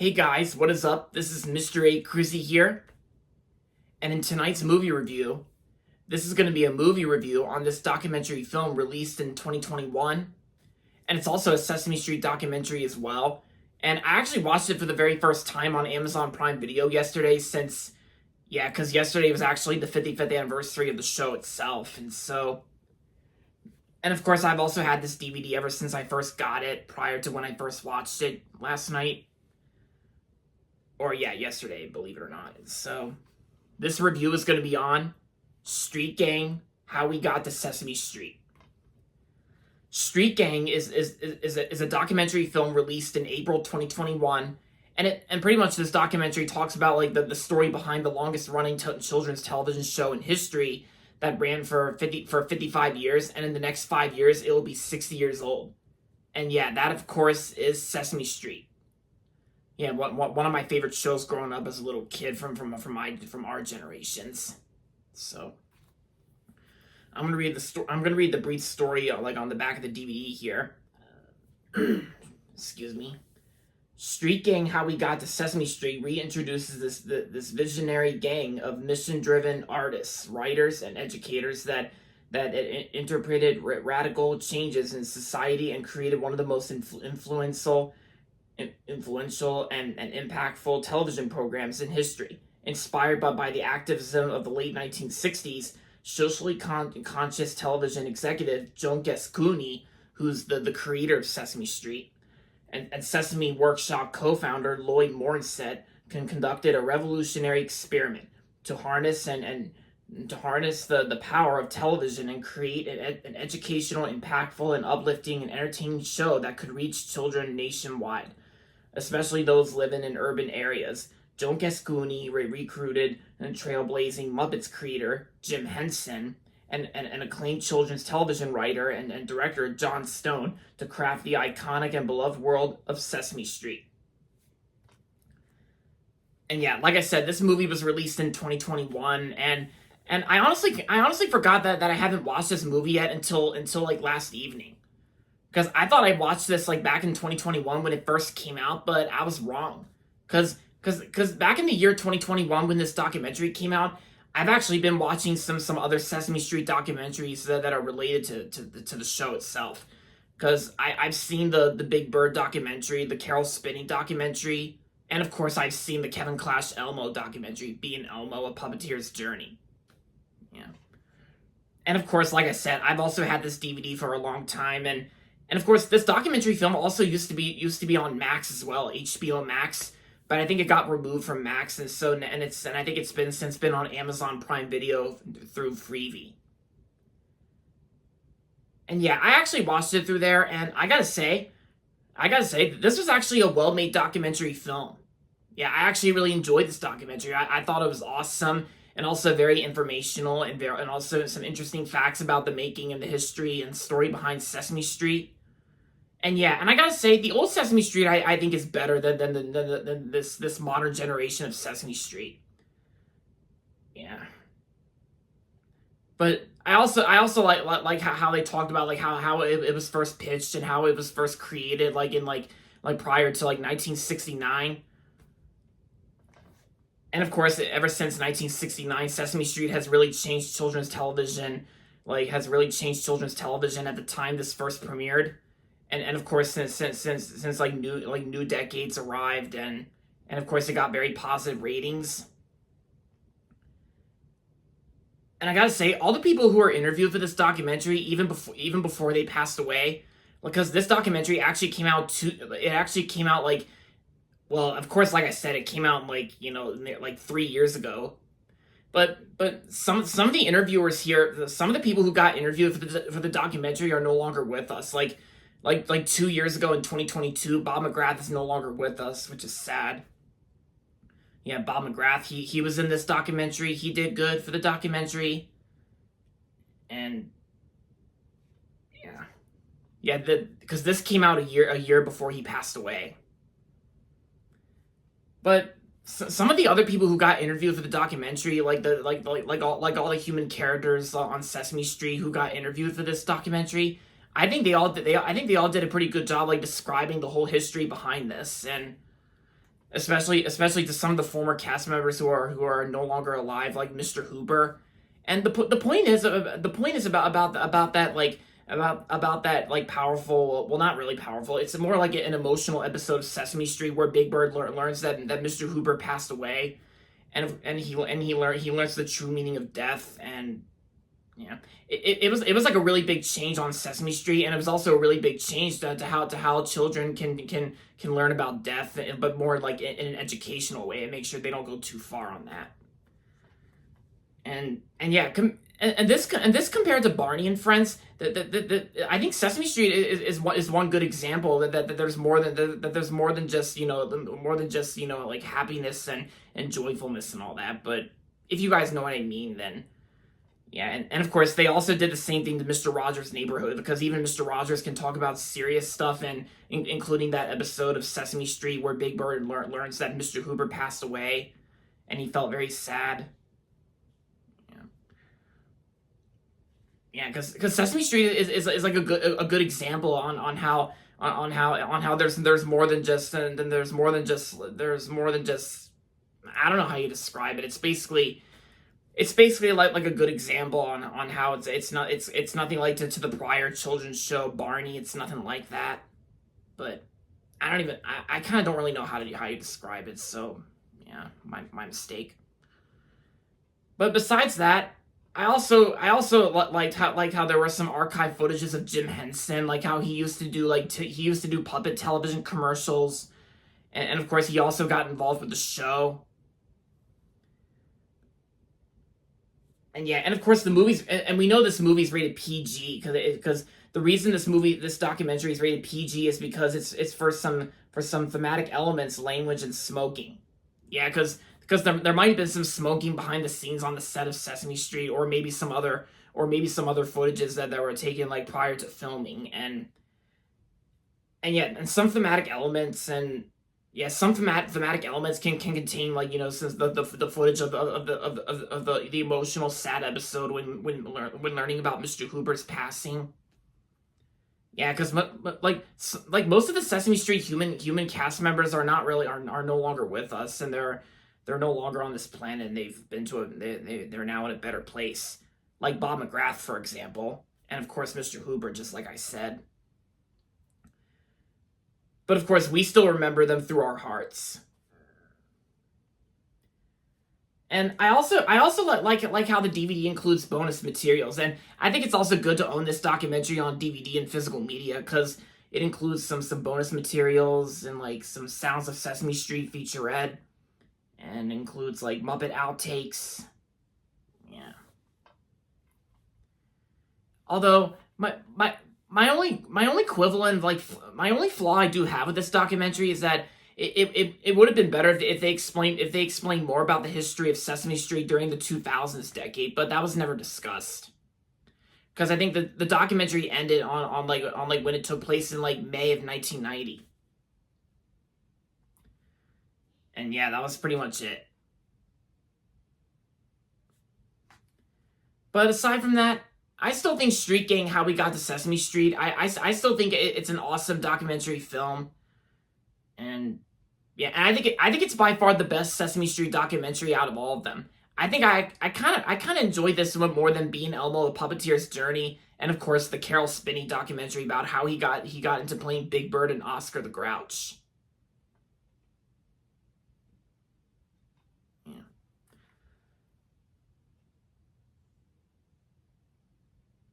Hey guys, what is up? This is Mr. A. Crizzy here, and in tonight's movie review, this is going to be a movie review on this documentary film released in 2021, and it's also a Sesame Street documentary as well, and I actually watched it for the very first time on Amazon Prime Video yesterday because yesterday was actually the 55th anniversary of the show itself, and of course I've also had this DVD ever since I first got it, prior to when I first watched it last night. Or yeah, yesterday, believe it or not. So, this review is going to be on Street Gang, How We Got to Sesame Street. Street Gang is a documentary film released in April 2021, and pretty much this documentary talks about like the story behind the longest running children's television show in history that ran for 55 years, and in the next 5 years it will be 60 years old. And yeah, that of course is Sesame Street. Yeah, one of my favorite shows growing up as a little kid from our generations. So I'm gonna read the brief story like on the back of the DVD here. Excuse me. Street Gang: How We Got to Sesame Street reintroduces this visionary gang of mission-driven artists, writers, and educators that interpreted radical changes in society and created one of the most influential and impactful television programs in history. Inspired by the activism of the late 1960s, socially conscious television executive Joan Gascuni, who's the creator of Sesame Street, and Sesame Workshop co-founder Lloyd Morissette conducted a revolutionary experiment to harness the power of television and create an educational, impactful, and uplifting and entertaining show that could reach children nationwide, especially those living in urban areas. Joan Gascuni recruited and trailblazing Muppets creator Jim Henson and acclaimed children's television writer and director Jon Stone to craft the iconic and beloved world of Sesame Street. And yeah, like I said, this movie was released in 2021, and I honestly forgot that I haven't watched this movie yet until like last evening. Because I thought I watched this like back in 2021 when it first came out, but I was wrong. Because back in the year 2021 when this documentary came out, I've actually been watching some other Sesame Street documentaries that are related to the show itself. Because I've seen the Big Bird documentary, the Carol Spinney documentary, and of course I've seen the Kevin Clash Elmo documentary, Being Elmo, A Puppeteer's Journey. Yeah. And of course, like I said, I've also had this DVD for a long time, and of course, this documentary film also used to be on Max as well, HBO Max. But I think it got removed from Max, and I think it's been on Amazon Prime Video through Freevee. And yeah, I actually watched it through there, and I gotta say, this was actually a well-made documentary film. Yeah, I actually really enjoyed this documentary. I thought it was awesome, and also very informational, and also some interesting facts about the making and the history and story behind Sesame Street. And yeah, and I gotta say, the old Sesame Street I think is better than this modern generation of Sesame Street. Yeah. But I also like how they talked about like how it was first pitched and how it was first created like in like prior to like 1969. And of course, ever since 1969, Sesame Street has really changed children's television. At the time this first premiered. And of course, since like new decades arrived, and of course it got very positive ratings. And I gotta say, all the people who were interviewed for this documentary, even before they passed away, because this documentary actually came out like, well, of course, like I said, it came out like 3 years ago. But some of the interviewers here, some of the people who got interviewed for the documentary are no longer with us. Like 2 years ago in 2022, Bob McGrath is no longer with us, which is sad. Yeah, Bob McGrath, he was in this documentary. He did good for the documentary. And yeah, because this came out a year before he passed away. But some of the other people who got interviewed for the documentary, like all the human characters on Sesame Street who got interviewed for this documentary, I think they all did a pretty good job like describing the whole history behind this, and especially to some of the former cast members who are no longer alive, like Mr. Hooper. And the point is about that, like about that, like, powerful, well, not really powerful, it's more like an emotional episode of Sesame Street where Big Bird learns that Mr. Hooper passed away, and he learns the true meaning of death. And yeah, it was like a really big change on Sesame Street, and it was also a really big change to how children can learn about death, but more like in an educational way, and make sure they don't go too far on that. And yeah, and this compared to Barney and Friends, I think Sesame Street is one good example that there's more than just, like, happiness and joyfulness and all that. But if you guys know what I mean, then yeah. And of course they also did the same thing to Mr. Rogers' Neighborhood, because even Mr. Rogers can talk about serious stuff, and including that episode of Sesame Street where Big Bird learns that Mr. Hooper passed away, and he felt very sad. Yeah, because Sesame Street is like a good example on how there's more than just, and then there's more than just, I don't know how you describe it. It's basically like a good example on how it's nothing like to the prior children's show Barney. It's nothing like that. But I kind of don't really know how you describe it. So yeah, my mistake. But besides that, I also liked how there were some archive footages of Jim Henson, like how he used to do puppet television commercials, and of course he also got involved with the show. And yeah, and of course the movies, and we know this movie's rated PG because the reason this documentary is rated PG is because it's for some thematic elements, language, and smoking. Yeah, because there might have been some smoking behind the scenes on the set of Sesame Street, or maybe some other footages that were taken, like, prior to filming, and yeah, and some thematic elements, and yeah, some thematic elements can contain, like, since the footage of the emotional sad episode when learning about Mr. Hooper's passing. Yeah, because like most of the Sesame Street human cast members are no longer with us, and they're no longer on this planet, and they're now in a better place. Like Bob McGrath, for example. And of course Mr. Hooper, just like I said. But of course we still remember them through our hearts. And I also like how the DVD includes bonus materials, and I think it's also good to own this documentary on DVD and physical media, because it includes some bonus materials and, like, some Sounds of Sesame Street featurette, and includes, like, Muppet outtakes. Yeah. Although my only equivalent, like, my only flaw I do have with this documentary is that it would have been better if they explained more about the history of Sesame Street during the 2000s decade, but that was never discussed. Because I think the documentary ended on when it took place in, like, May of 1990. And yeah, that was pretty much it. But aside from that, I still think Street Gang: How We Got to Sesame Street, I still think it's an awesome documentary film. And yeah, and I think it's by far the best Sesame Street documentary out of all of them. I think I kind of enjoyed this one more than Being Elmo: The Puppeteer's Journey, and of course the Carol Spinney documentary about how he got into playing Big Bird and Oscar the Grouch. Yeah.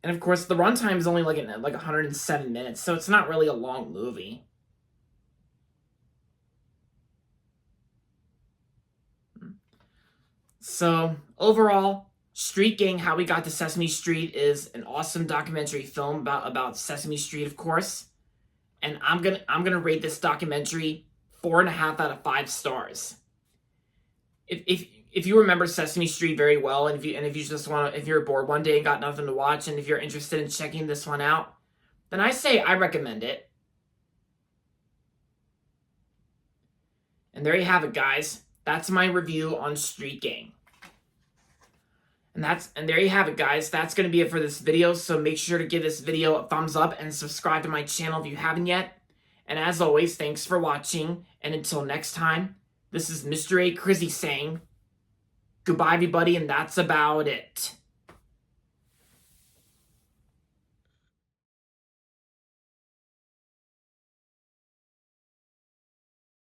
And of course the runtime is only like 107 minutes, so it's not really a long movie. So, overall, Street Gang: How We Got to Sesame Street is an awesome documentary film about Sesame Street, of course. And I'm gonna rate this documentary 4.5 out of 5 stars. If you remember Sesame Street very well, and if you're bored one day and got nothing to watch, and if you're interested in checking this one out, then I say I recommend it. And there you have it, guys. That's my review on Street Gang. And there you have it, guys. That's going to be it for this video, so make sure to give this video a thumbs up and subscribe to my channel if you haven't yet. And as always, thanks for watching, and until next time, This is Mr. A. Crizzy saying goodbye, everybody, and that's about it.